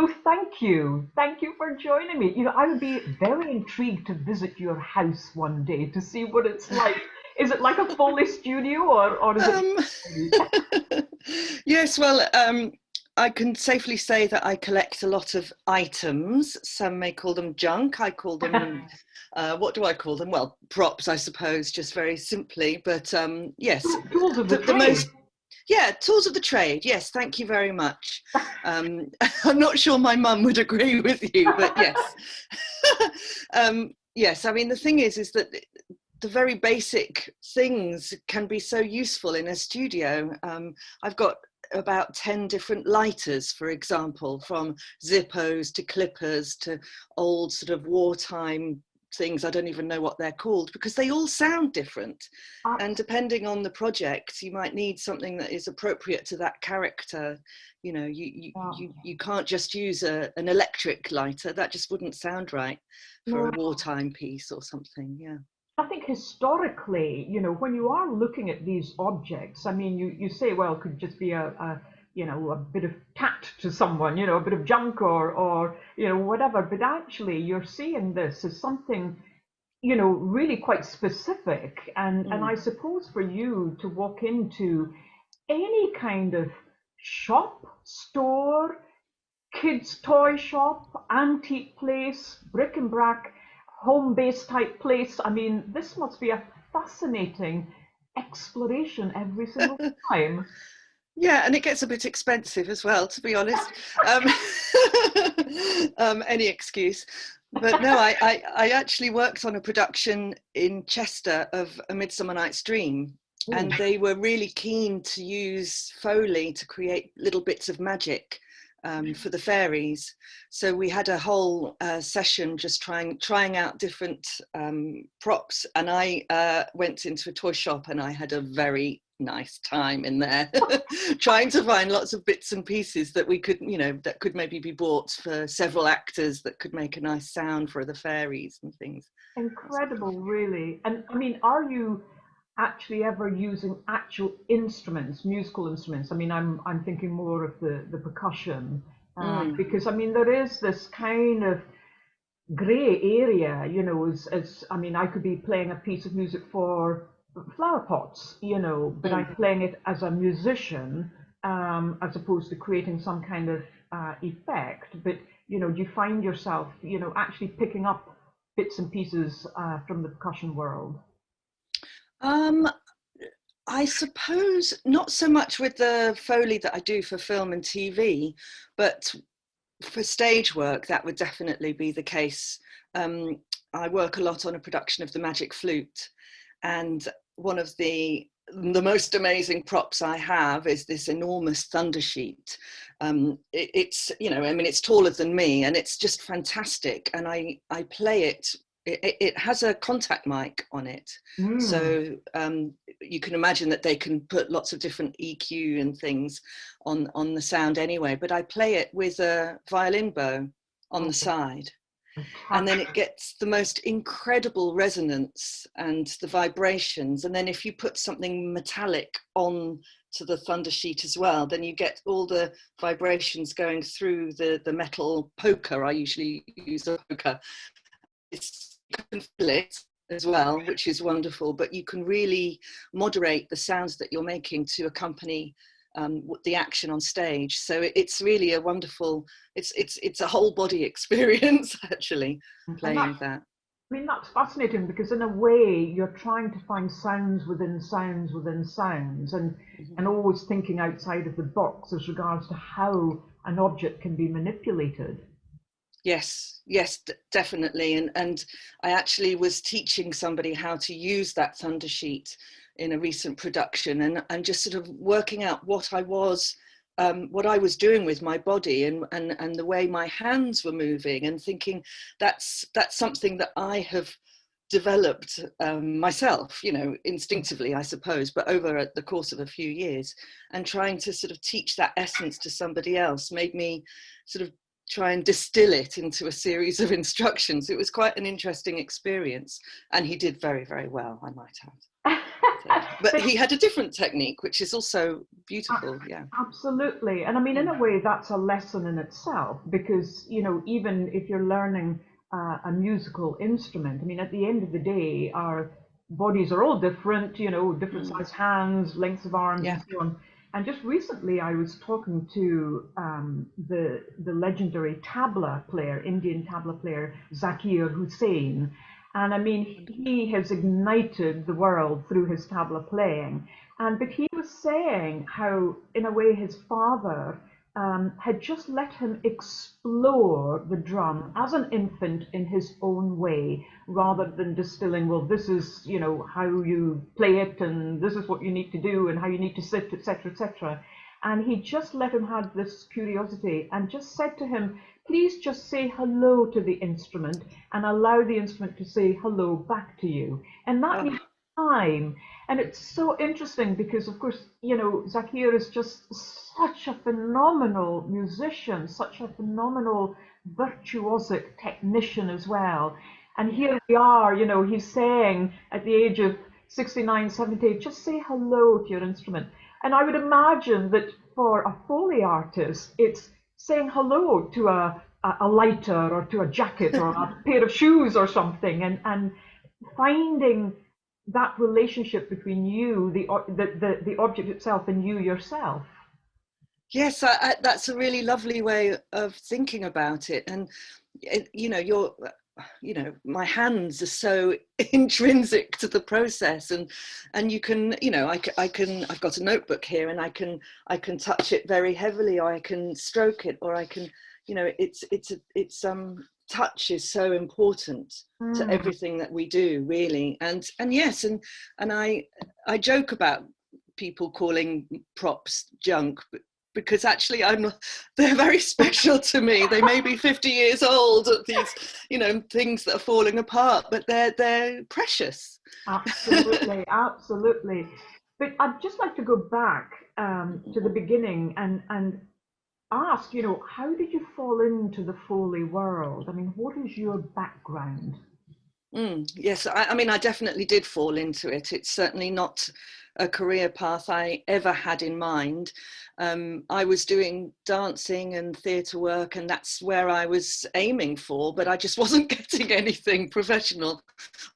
Ruth, thank you. Thank you for joining me. I would be very intrigued to visit your house one day to see what it's like. Is it like a Foley studio or is it? Um, yes, well, I can safely say that I collect a lot of items. Some may call them junk. I call them, what do I call them? Well, props, I suppose, just very simply. But yes, Tools of the the trade. most, yeah, tools of the trade. Yes, thank you very much. I'm not sure my mum would agree with you, but yes. Yes, I mean, the thing is that the very basic things can be so useful in a studio. I've got about 10 different lighters, for example, from Zippos to clippers to old sort of wartime things. I don't even know what they're called because they all sound different. And depending on the project, you might need something that is appropriate to that character. You know, you can't just use an electric lighter. That just wouldn't sound right for No, a wartime piece or something. Yeah. I think historically, when you are looking at these objects, I mean, you say, well, it could just be a bit of tat to someone, a bit of junk or whatever. But actually, you're seeing this as something, really quite specific. And I Mm. suppose for you to walk into any kind of shop, store, kids' toy shop, antique place, bric and brac, home base type place. I mean, this must be a fascinating exploration every single time. Yeah, and it gets a bit expensive as well, to be honest. Um, any excuse. But no, I actually worked on a production in Chester of A Midsummer Night's Dream, Oh, and they were really keen to use Foley to create little bits of magic for the fairies. So we had a whole session just trying out different props, and I went into a toy shop and I had a very nice time in there trying to find lots of bits and pieces that we could, that could maybe be bought for several actors that could make a nice sound for the fairies and things. incredible, really. And I mean, are you actually ever using actual instruments, musical instruments? I mean, I'm thinking more of the percussion, Mm, because I mean, there is this kind of grey area, as I mean, I could be playing a piece of music for flower pots, but mm. I'm playing it as a musician, as opposed to creating some kind of effect. But do you find yourself, actually picking up bits and pieces from the percussion world? Um, I suppose not so much with the Foley that I do for film and TV, but for stage work, that would definitely be the case. Um, I work a lot on a production of The Magic Flute, and one of the most amazing props I have is this enormous thunder sheet. It's, I mean, it's taller than me and it's just fantastic. And I play it. It has a contact mic on it. Mm. So you can imagine that they can put lots of different EQ and things on the sound anyway, but I play it with a violin bow on the Oh, side, and then it fantastic. gets the most incredible resonance and the vibrations. And then if you put something metallic on to the thunder sheet as well, then you get all the vibrations going through the metal poker. I usually use a poker. You can feel it as well, which is wonderful, but you can really moderate the sounds that you're making to accompany the action on stage. So it's really a wonderful, it's a whole body experience actually, And playing that. I mean, that's fascinating because in a way you're trying to find sounds within sounds within sounds and Mhm. always thinking outside of the box as regards to how an object can be manipulated. Yes, yes, definitely. And I actually was teaching somebody how to use that thunder sheet in a recent production, and just sort of working out what I was doing with my body and the way my hands were moving, and thinking that's something that I have developed myself, instinctively, I suppose, but over the course of a few years, and trying to sort of teach that essence to somebody else made me sort of try and distill it into a series of instructions. It was quite an interesting experience, and he did very, very well, I might add. But But he had a different technique, which is also beautiful. Yeah. absolutely. And I mean, in Mm. a way, that's a lesson in itself because, you know, even if you're learning a musical instrument, I mean, at the end of the day, our bodies are all different, you know, different Mm. size hands, lengths of arms, and Yeah. so on. And just recently, I was talking to the legendary tabla player, Indian tabla player, Zakir Hussain. And I mean, he has ignited the world through his tabla playing. And but he was saying how, in a way, his father had just let him explore the drum as an infant in his own way, rather than distilling, well, this is, you know, how you play it, and this is what you need to do, and how you need to sit, etc., etc. And he just let him have this curiosity, and just said to him, please just say hello to the instrument, and allow the instrument to say hello back to you. And that Oh, needs time. And it's so interesting because, of course, you know, Zakir is just such a phenomenal musician, such a phenomenal virtuosic technician as well. And yeah. here we are, you know, he's saying at the age of 69, 70, just say hello to your instrument. And I would imagine that for a Foley artist, it's saying hello to a lighter or to a jacket or a pair of shoes or something, and finding that relationship between you, the object itself, and you yourself. Yes, that's a really lovely way of thinking about it. And you know, you know, my hands are so intrinsic to the process, and you can, you know, I can, I've got a notebook here, and I can touch it very heavily, or I can stroke it, or I can, you know, it's touch is so important to Mm. everything that we do, really. And yes, and I joke about people calling props junk, because actually they're very special to me. They may be 50 years old, these, you know, things that are falling apart, but they're precious. Absolutely, absolutely. But I'd just like to go back to the beginning and ask, you know, how did you fall into the Foley world? I mean, what is your background? Yes, I mean, I definitely did fall into it. It's certainly not a career path I ever had in mind. I was doing dancing and theatre work, and that's where I was aiming for, but I just wasn't getting anything professional,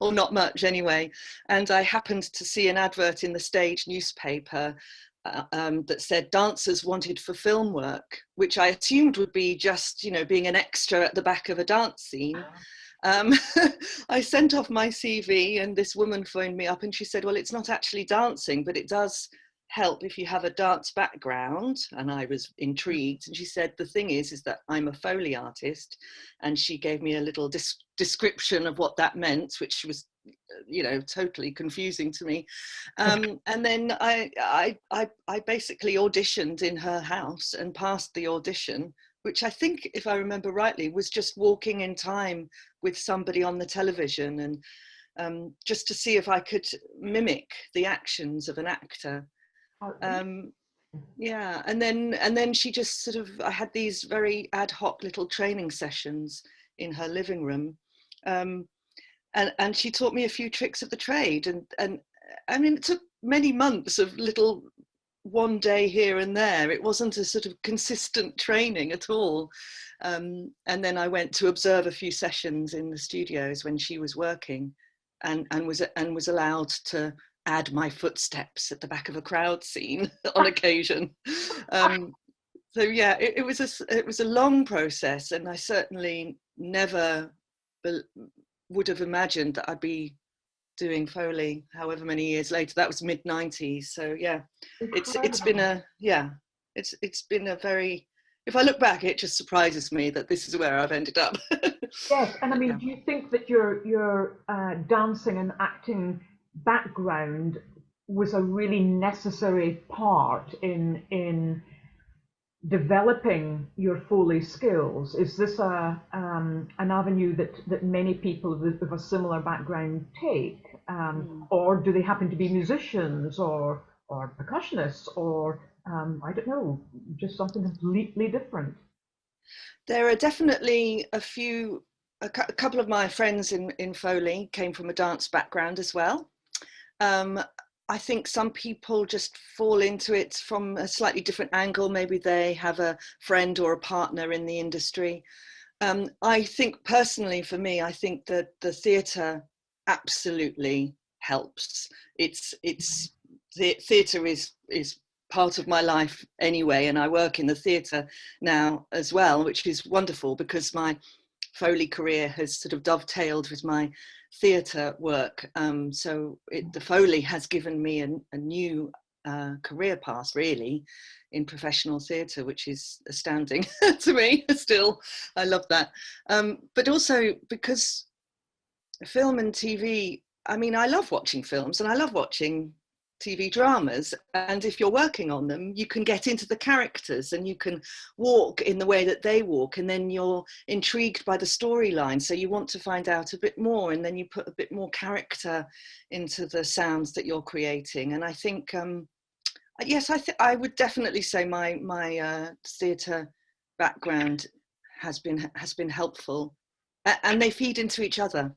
or not much anyway. And I happened to see an advert in the stage newspaper that said dancers wanted for film work, which I assumed would be just, you know, being an extra at the back of a dance scene. um, I sent off my CV, and this woman phoned me up, and she said, well, it's not actually dancing, but it does help if you have a dance background. And I was intrigued. And she said, the thing is that I'm a Foley artist. And she gave me a little description of what that meant, which was, you know, totally confusing to me. And then I basically auditioned in her house and passed the audition, which I think, if I remember rightly, was just walking in time with somebody on the television, and just to see if I could mimic the actions of an actor. Oh, Um, yeah, and then she just sort of, I had these very ad hoc little training sessions in her living room, um, and she taught me a few tricks of the trade, and I mean, it took many months of little one day here and there. It wasn't a sort of consistent training at all. And then I went to observe a few sessions in the studios when she was working, and was allowed to add my footsteps at the back of a crowd scene on occasion. So yeah, it was a long process, and I certainly never would have imagined that I'd be doing Foley however many years later. That was mid-90s. So yeah, it's been incredible. a, yeah, it's been a very, if I look back, it just surprises me that this is where I've ended up. Yes, and I But mean, yeah. do you think that your dancing and acting background was a really necessary part in developing your Foley skills? Is this an avenue that many people of a similar background take, Mm. or do they happen to be musicians or percussionists or I don't know, just something completely different? There are definitely a couple of my friends in Foley came from a dance background as well. Um, I think some people just fall into it from a slightly different angle. Maybe they have a friend or a partner in the industry. I think personally, for me, I think that the theatre absolutely helps. The theatre is part of my life anyway, and I work in the theatre now as well, which is wonderful because my Foley career has sort of dovetailed with my theatre work. The Foley has given me a new career path, really, in professional theatre, which is astounding to me still. I love that. But also because film and TV, I mean, I love watching films and I love watching TV dramas, and if you're working on them, you can get into the characters and you can walk in the way that they walk, and then you're intrigued by the storyline, so you want to find out a bit more, and then you put a bit more character into the sounds that you're creating. And I think yes, I would definitely say my theatre background has been helpful, and they feed into each other.